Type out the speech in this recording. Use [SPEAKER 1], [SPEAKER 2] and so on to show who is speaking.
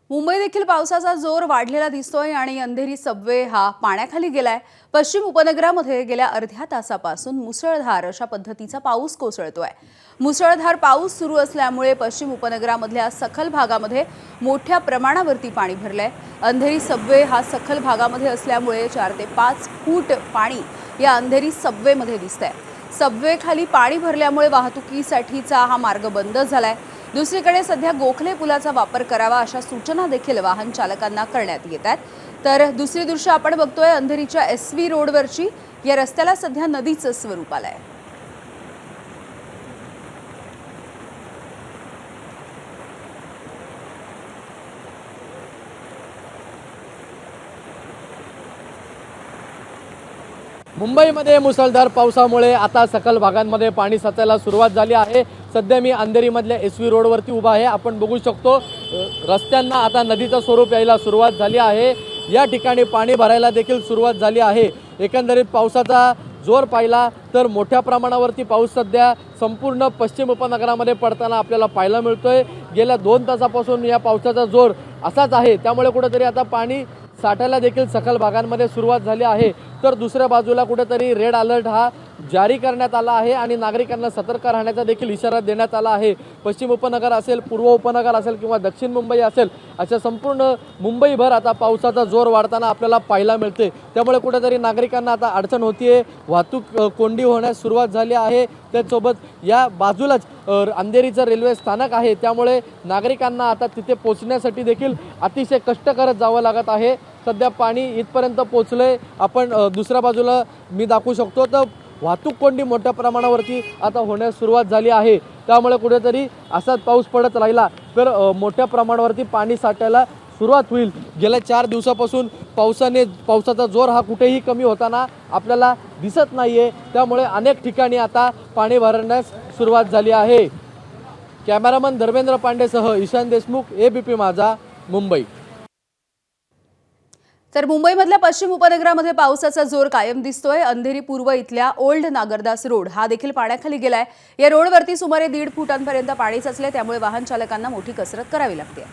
[SPEAKER 1] मुंबई देखील पावसाचा जोर वाढलेला दिसतोय आणि अंधेरी सबवे हा पाण्याखाली गेलाय। पश्चिम उपनगरामध्ये गेल्या अर्ध्या तासापासून मुसळधार अशा पद्धतीचा पाऊस कोसळतोय। मुसळधार पाऊस सुरू असल्यामुळे पश्चिम उपनगरामधल्या सखल भागामध्ये मोठ्या प्रमाणावरती पाणी भरलंय। अंधेरी सबवे हा सखल भागामध्ये असल्यामुळे 4 ते 5 फूट पाणी या अंधेरी सबवेमध्ये दिसतंय। सबवे खाली पाणी भरल्यामुळे वाहतुकीसाठीचा हा मार्ग बंद झालाय। दुसरीकडे सध्या गोखले पुलाचा वापर करावा अशा सूचना देखील वाहन चालकांना करण्यात येत आहेत। तर दुसरी दृश्य आपण बघतोय अंधेरीच्या SV रोडवरची। या रस्त्याला सध्या नदीचं स्वरूप आलंय।
[SPEAKER 2] मुंबईमध्ये मुसळधार पावसामुळे आता सकल भागांमध्ये पाणी साचायला सुरुवात झाली आहे। सध्या मी अंधेरीमधल्या SV रोडवरती उभा आहे। आपण बघू शकतो रस्त्यांना आता नदीचं स्वरूप यायला सुरुवात झाली आहे। या ठिकाणी पाणी भरायला देखील सुरुवात झाली आहे। एकंदरीत पावसाचा जोर पाहिला तर मोठ्या प्रमाणावरती पाऊस सध्या संपूर्ण पश्चिम उपनगरामध्ये पडताना आपल्याला पाहायला मिळतोय। गेल्या 2 तासापासून या पावसाचा जोर असाच आहे, त्यामुळे कुठेतरी आता पाणी साठायला देखील सखल भागांमध्ये सुरुवात झाली आहे। तर दुसऱ्या बाजूला कुठेतरी रेड अलर्ट हा जारी करण्यात आला आहे आणि नागरिकांना सतर्क राहण्याचा देखील इशारा देण्यात आला आहे। पश्चिम उपनगर असेल, पूर्व उपनगर असेल किंवा दक्षिण मुंबई असेल, अशा संपूर्ण मुंबईभर आता पावसाचा जोर वाढताना आपल्याला पाहायला मिळते। त्यामुळे कुठेतरी नागरिकांना आता अडचण होतीये, वाहतूक कोंडी होण्यास सुरुवात झाली आहे। त्याचसोबत या बाजूलाच अंधेरीचं रेल्वे स्थानक आहे, त्यामुळे नागरिकांना आता तिथे पोहोचण्यासाठी देखील अतिशय कष्ट करत जावं लागत आहे। सध्या पाणी इथपर्यंत पोहोचलंय। आपण दुसऱ्या बाजूला मी दाखवू शकतो तर वाहतूक कोंडी मोठ्या प्रमाणावरती आता होण्यास सुरुवात झाली आहे। त्यामुळे कुठेतरी असाच पाऊस पडत राहिला तर मोठ्या प्रमाणावरती पाणी साठायला सुरुवात होईल। गेल्या 4 दिवसापासून पावसाचा जोर हा कुठेही कमी होताना आपल्याला दिसत नाहीये, त्यामुळे अनेक ठिकाणी आता पाणी भरण्यास सुरुवात झाली आहे। कॅमेरामन धर्मेंद्र पांडेसह ईशान देशमुख, ABP माझा, मुंबई।
[SPEAKER 1] तर मुंबईमधल्या पश्चिम उपनगरामध्ये पावसाचा जोर कायम दिसतोय। अंधेरी पूर्व इथल्या ओल्ड नागरदास रोड हा देखील पाण्याखाली गेलाय। या रोडवरती सुमारे 1.5 फुटांपर्यंत पाणी साचले, त्यामुळे वाहन चालकांना मोठी कसरत करावी लागते।